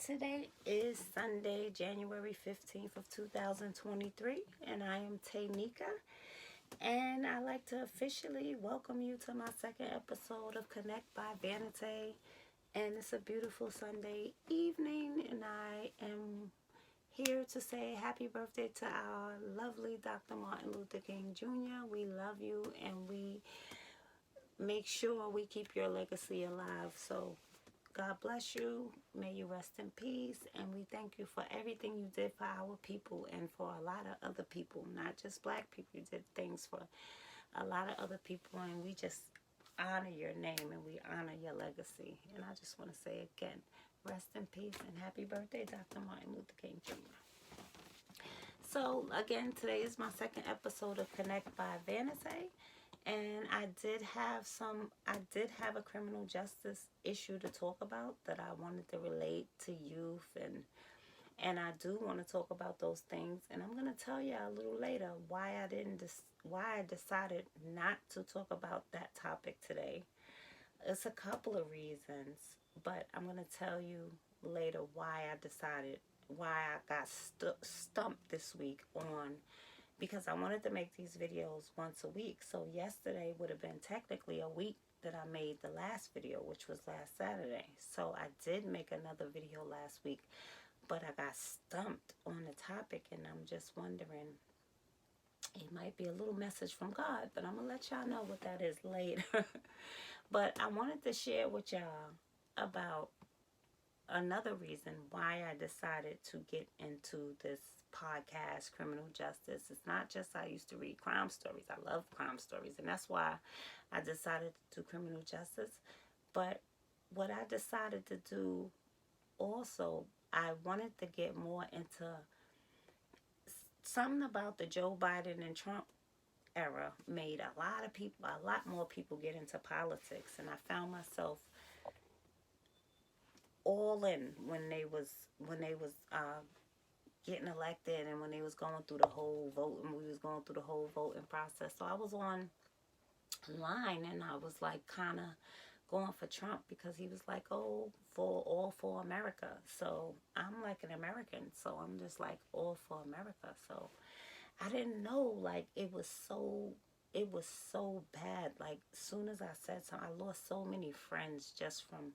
Today is Sunday, January 15th of 2023, and I am Taynika, and I'd like to officially welcome you to my second episode of Connect by Vanity, and it's a beautiful Sunday evening, and I am here to say happy birthday to our lovely Dr. Martin Luther King Jr. We love you, and we make sure we keep your legacy alive, so God bless you. May you rest in peace. And we thank you for everything you did for our people and for a lot of other people, not just black people. You did things for a lot of other people, and we just honor your name and we honor your legacy. And I just want to say again, rest in peace and happy birthday, Dr. Martin Luther King Jr. So again, today is my second episode of Connect by Vanity. And I did have a criminal justice issue to talk about that I wanted to relate to youth, and I do want to talk about those things, and I'm going to tell you a little later why I decided not to talk about that topic today. It's a couple of reasons, but I'm going to tell you later why I got stumped this week on, because I wanted to make these videos once a week. So yesterday would have been technically a week that I made the last video, which was last Saturday. So I did make another video last week, but I got stumped on the topic, and I'm just wondering, it might be a little message from God, but I'm going to let y'all know what that is later. But I wanted to share with y'all about another reason why I decided to get into this podcast, criminal justice. It's not just I used to read crime stories. I love crime stories, and that's why I decided to do criminal justice. But what I decided to do also, I wanted to get more into something about the Joe Biden and Trump era made a lot more people get into politics, and I found myself all in when they was getting elected, and when they was going through the whole vote, and we was going through the whole voting process. So I was online, and I was like kind of going for Trump, because he was like, oh, all for America. So I'm like an American, so I'm just like all for America. So I didn't know, like, it was so bad. Like, as soon as I said something, I lost so many friends just from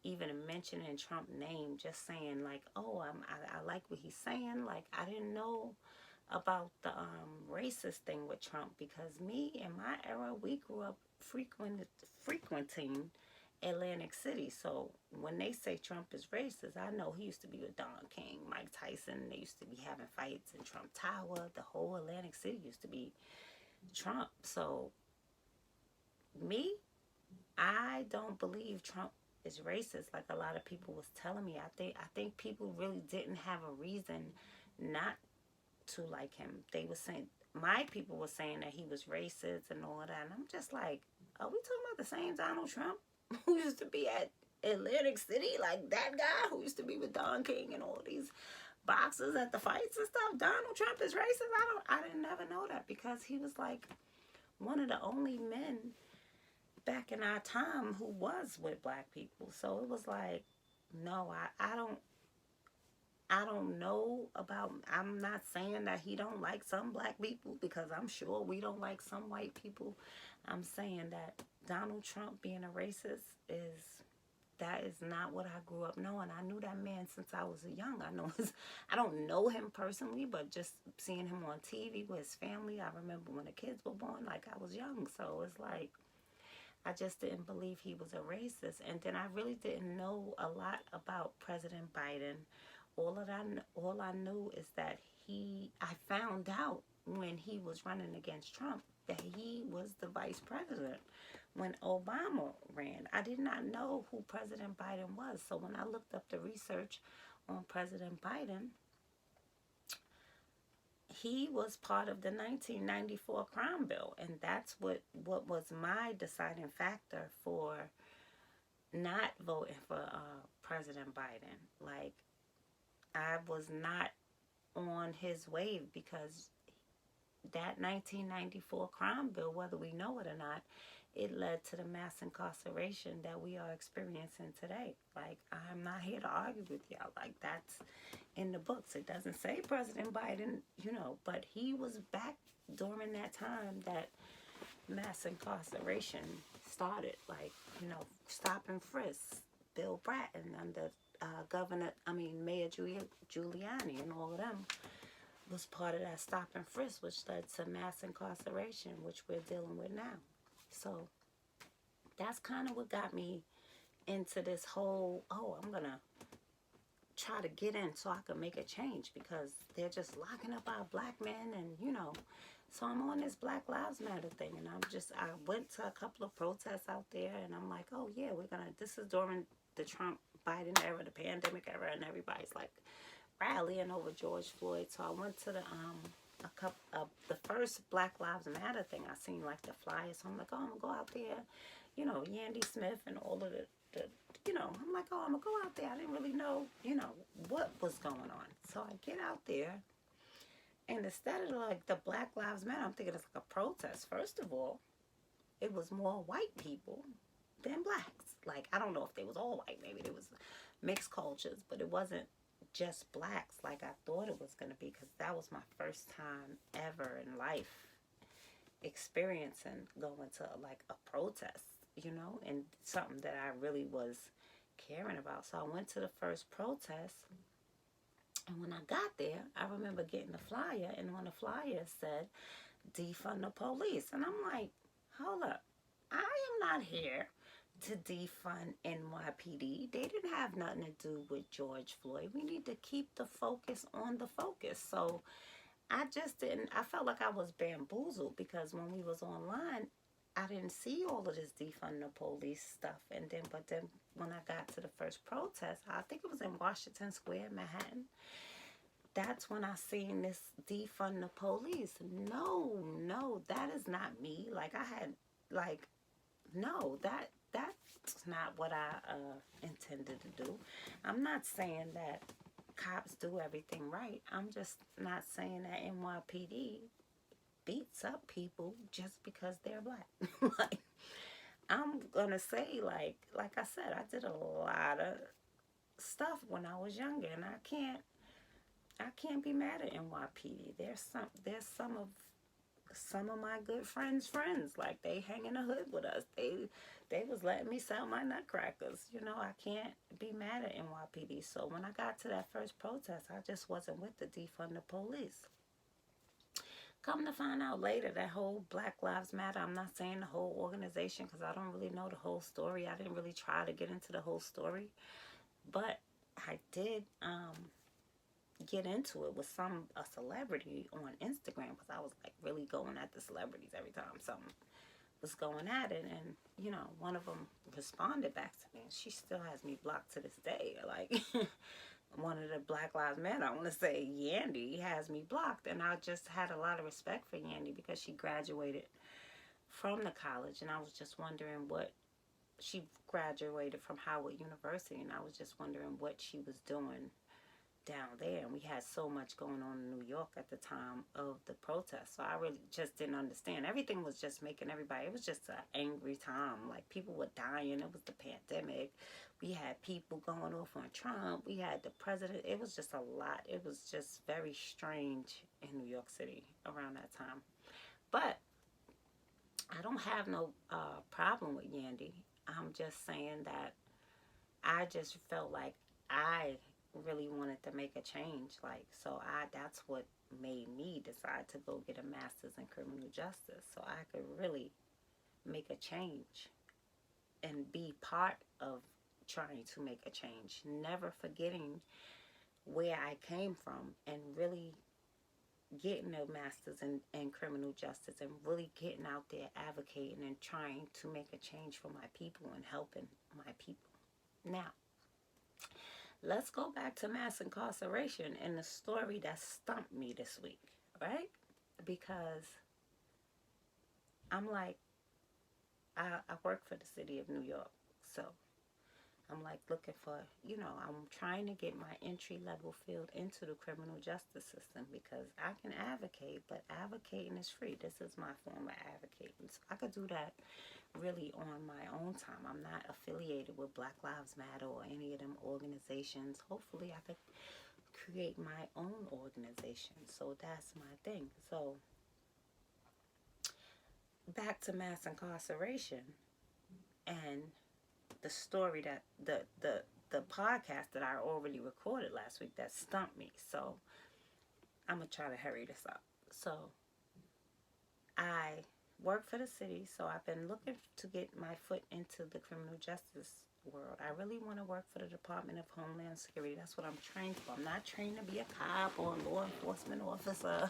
even mentioning Trump's name, just saying like, oh, I like what he's saying. Like, I didn't know about the racist thing with Trump, because me and my era, we grew up frequenting Atlantic City. So when they say Trump is racist, I know he used to be with Don King, Mike Tyson. They used to be having fights in Trump Tower. The whole Atlantic City used to be Trump. So me, I don't believe Trump is racist like a lot of people was telling me. I think people really didn't have a reason not to like him. They were saying, my people were saying that he was racist and all that, and I'm just like, are we talking about the same Donald Trump who used to be at Atlantic City, like that guy who used to be with Don King and all these boxers at the fights and stuff? Donald Trump is racist? I didn't never know that, because he was like one of the only men back in our time who was with black people. So it was like, no, I don't know about, I'm not saying that he don't like some black people, because I'm sure we don't like some white people. I'm saying that Donald Trump being a racist that is not what I grew up knowing. I knew that man since I was young. I don't know him personally, but just seeing him on TV with his family, I remember when the kids were born, like I was young. So it's like, I just didn't believe he was a racist. And then I really didn't know a lot about President Biden. All I knew is that I found out when he was running against Trump that he was the vice president when Obama ran. I did not know who President Biden was. So when I looked up the research on President Biden, he was part of the 1994 crime bill, and that's what was my deciding factor for not voting for President Biden. Like, I was not on his wave, because that 1994 crime bill, whether we know it or not, it led to the mass incarceration that we are experiencing today. Like, I'm not here to argue with y'all. Like, that's in the books. It doesn't say President Biden, but he was back during that time that mass incarceration started. Like, stop and frisk, Bill Bratton under Mayor Giuliani and all of them was part of that stop and frisk, which led to mass incarceration, which we're dealing with now. So that's kind of what got me into this whole, I'm going to try to get in so I can make a change, because they're just locking up our black men and, so I'm on this Black Lives Matter thing, and I went to a couple of protests out there, and I'm like, oh yeah, this is during the Trump Biden era, the pandemic era, and everybody's like rallying over George Floyd. So I went to the first Black Lives Matter thing. I seen like the flyers, so I'm like, oh, I'm gonna go out there, Yandy Smith and all of the I'm like, oh, I'm gonna go out there. I didn't really know, what was going on. So I get out there, and instead of like the Black Lives Matter, I'm thinking it's like a protest. First of all, it was more white people than blacks. Like, I don't know if they was all white. Maybe there was mixed cultures, but it wasn't just blacks like I thought it was going to be, because that was my first time ever in life experiencing going to like a protest, and something that I really was caring about. So I went to the first protest, and when I got there, I remember getting a flyer, and on the flyer said, defund the police. And I'm like, hold up, I am not here to defund NYPD. They didn't have nothing to do with George Floyd. We need to keep the focus on the focus. So I felt like I was bamboozled, because when we was online, I didn't see all of this defund the police stuff. But then when I got to the first protest, I think it was in Washington Square, Manhattan, that's when I seen this defund the police. No, that is not me. Like, I had, like, no, that's not what I intended to do. I'm not saying that cops do everything right. I'm just not saying that NYPD beats up people just because they're black. Like, I'm gonna say, like I said, I did a lot of stuff when I was younger, and I can't be mad at NYPD. There's some of my good friends, like, they hang in the hood with us. They was letting me sell my nutcrackers. I can't be mad at NYPD. So when I got to that first protest, I just wasn't with the defund the police. Come to find out later, that whole Black Lives Matter, I'm not saying the whole organization, because I don't really know the whole story. I didn't really try to get into the whole story. But I did get into it with a celebrity on Instagram, because I was like really going at the celebrities every time something was going at it, and one of them responded back to me, and she still has me blocked to this day. Like, one of the Black Lives Matter, I want to say Yandy, has me blocked, and I just had a lot of respect for Yandy, because she graduated from the college, and I was just wondering she graduated from Howard University, and I was just wondering what she was doing down there. And we had so much going on in New York at the time of the protest, so I really just didn't understand. Everything was just making everybody, it was just an angry time. Like, people were dying. It was the pandemic. We had people going off on Trump. We had the president. It was just a lot. It was just very strange in New York City around that time. But I don't have no problem with Yandy. I'm just saying that I just felt like I really wanted to make a change. Like, so that's what made me decide to go get a master's in criminal justice, so I could really make a change and be part of trying to make a change, never forgetting where I came from, and really getting a master's in criminal justice, and really getting out there advocating and trying to make a change for my people and helping my people. Now, let's go back to mass incarceration and the story that stumped me this week, right? Because I'm like, I work for the city of New York, so I'm like looking for, I'm trying to get my entry level field into the criminal justice system because I can advocate, but advocating is free. This is my form of advocating. So I could do that really on my own time. I'm not affiliated with Black Lives Matter or any of them organizations. Hopefully I could create my own organization. So that's my thing. So back to mass incarceration and the story that the podcast that I already recorded last week that stumped me. So I'm gonna try to hurry this up. So I work for the city, so I've been looking to get my foot into the criminal justice world. I really want to work for the Department of Homeland Security. That's what I'm trained for. I'm not trained to be a cop or a law enforcement officer.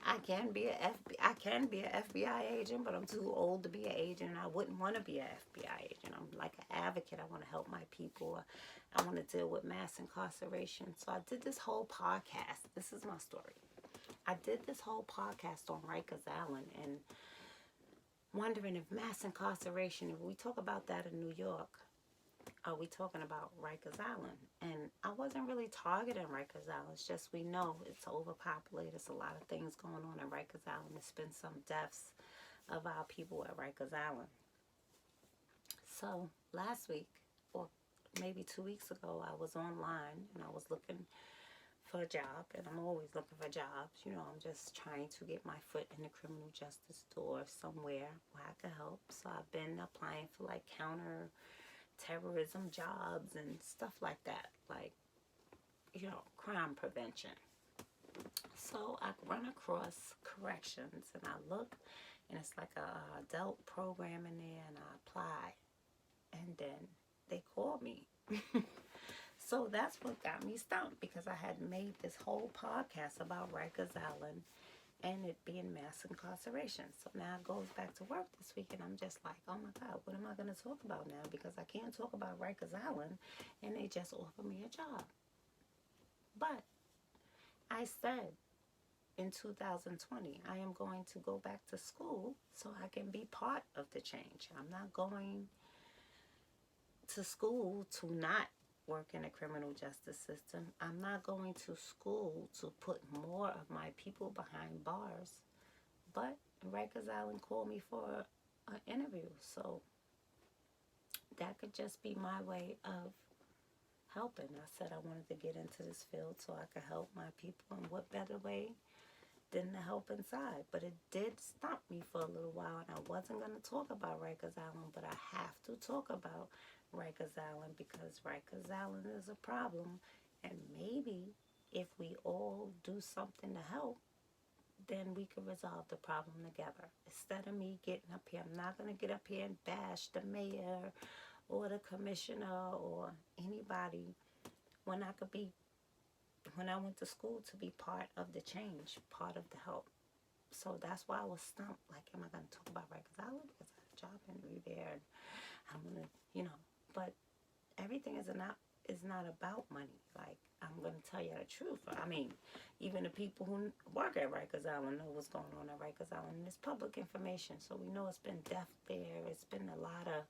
I can be an FBI agent, but I'm too old to be an agent. I wouldn't want to be an FBI agent. I'm like an advocate. I want to help my people. I want to deal with mass incarceration. So I did this whole podcast. This is my story. I did this whole podcast on Rikers Island and wondering if mass incarceration, if we talk about that in New York, are we talking about Rikers Island? And I wasn't really targeting Rikers Island. It's just we know it's overpopulated. There's a lot of things going on at Rikers Island. There's been some deaths of our people at Rikers Island. So last week, or maybe 2 weeks ago, I was online and I was looking for a job. And I'm always looking for jobs. I'm just trying to get my foot in the criminal justice door somewhere where I can help. So I've been applying for like counter-terrorism jobs and stuff like that, like, crime prevention. So I run across corrections and I look and it's like a adult program in there and I apply and then they call me. So that's what got me stumped because I had made this whole podcast about Rikers Island and it being mass incarceration. So now it goes back to work this week and I'm just like, oh my God, what am I going to talk about now? Because I can't talk about Rikers Island and they just offered me a job. But I said in 2020, I am going to go back to school so I can be part of the change. I'm not going to school to not work in the criminal justice system. I'm not going to school to put more of my people behind bars. But Rikers Island called me for an interview. So that could just be my way of helping. I said I wanted to get into this field so I could help my people. And what better way than to help inside? But it did stump me for a little while. And I wasn't going to talk about Rikers Island. But I have to talk about Rikers Island because Rikers Island is a problem, and maybe if we all do something to help, then we can resolve the problem together. Instead of me getting up here, I'm not going to get up here and bash the mayor or the commissioner or anybody when I went to school to be part of the change, part of the help. So that's why I was stumped. Like, am I going to talk about Rikers Island because I have a job interview there and I'm going to, but everything is not about money. Like, I'm going to tell you the truth. I mean, even the people who work at Rikers Island know what's going on at Rikers Island. And it's public information, so we know it's been death there. It's been a lot of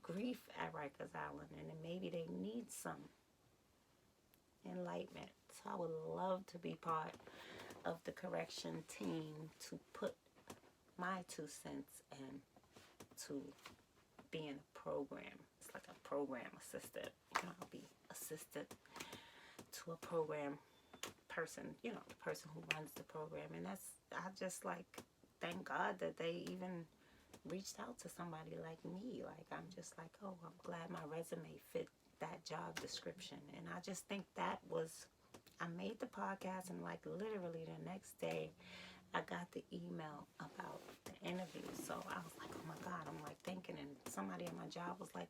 grief at Rikers Island, and then maybe they need some enlightenment. So I would love to be part of the correction team to put my 2 cents in to be in a program. It's like a program assistant. I'll be assistant to a program person, the person who runs the program. And I just like, thank God that they even reached out to somebody like me. Like, I'm just like, oh, I'm glad my resume fit that job description. And I just think I made the podcast and like literally the next day I got the email about the interview. So I was like, oh my God, I'm like thinking, and somebody at my job was like,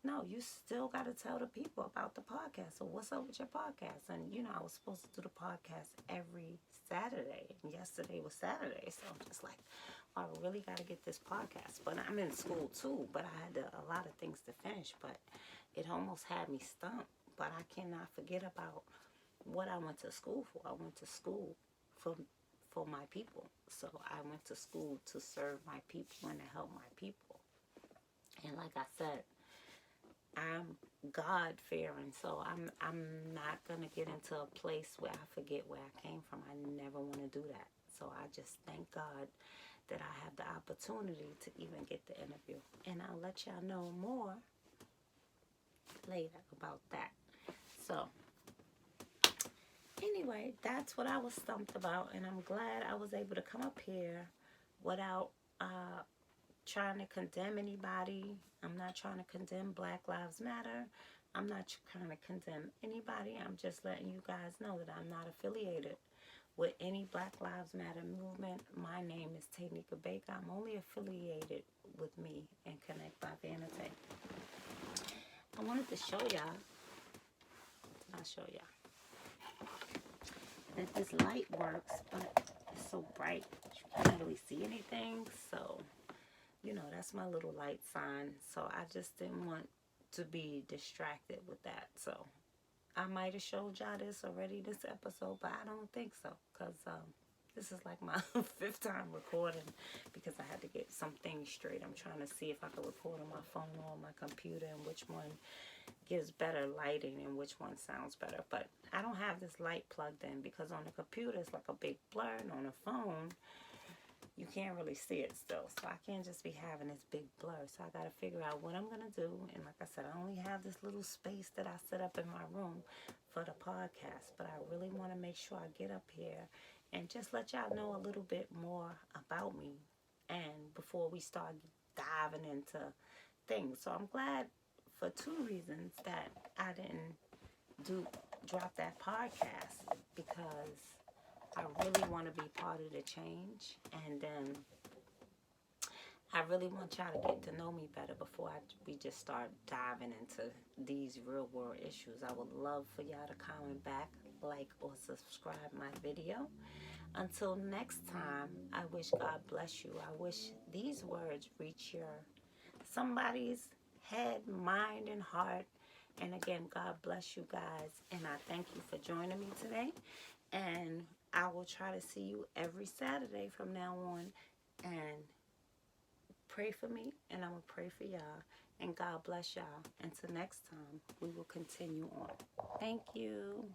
no, you still got to tell the people about the podcast. So what's up with your podcast? And, I was supposed to do the podcast every Saturday. And yesterday was Saturday. So I'm just like, I really got to get this podcast. But I'm in school too. But I had a lot of things to finish. But it almost had me stumped. But I cannot forget about what I went to school for. I went to school for my people. So I went to school to serve my people and to help my people. And like I said, I'm God fearing, so I'm not gonna get into a place where I forget where I came from. I never want to do that. So I just thank God that I have the opportunity to even get the interview, and I'll let y'all know more later about that. So anyway, that's what I was stumped about, and I'm glad I was able to come up here without trying to condemn anybody. I'm not trying to condemn Black Lives Matter. I'm not trying to condemn anybody. I'm just letting you guys know that I'm not affiliated with any Black Lives Matter movement. My name is Tanika Baker. I'm only affiliated with me and Connect by Vanity. I wanted to show y'all. I'll show y'all that this light works, but it's so bright you can't really see anything. So, you know, that's my little light sign. So I just didn't want to be distracted with that. So I might have showed y'all this already this episode, but I don't think so, because this is like my 5th time recording, because I had to get some things straight. I'm trying to see if I can record on my phone or on my computer, and which one gives better lighting and which one sounds better. But I don't have this light plugged in, because on the computer it's like a big blur, and on the phone you can't really see it still. So I can't just be having this big blur. So I got to figure out what I'm going to do. And like I said, I only have this little space that I set up in my room for the podcast. But I really want to make sure I get up here and just let y'all know a little bit more about me, and before we start diving into things. So I'm glad for 2 reasons that I didn't drop that podcast, because I really want to be part of the change, and then I really want y'all to get to know me better before we just start diving into these real world issues. I would love for y'all to comment back, like, or subscribe my video. Until next time, I wish God bless you. I wish these words reach somebody's head, mind, and heart. And again, God bless you guys, and I thank you for joining me today. And I will try to see you every Saturday from now on. And pray for me, and I'm going to pray for y'all. And God bless y'all. Until next time, we will continue on. Thank you.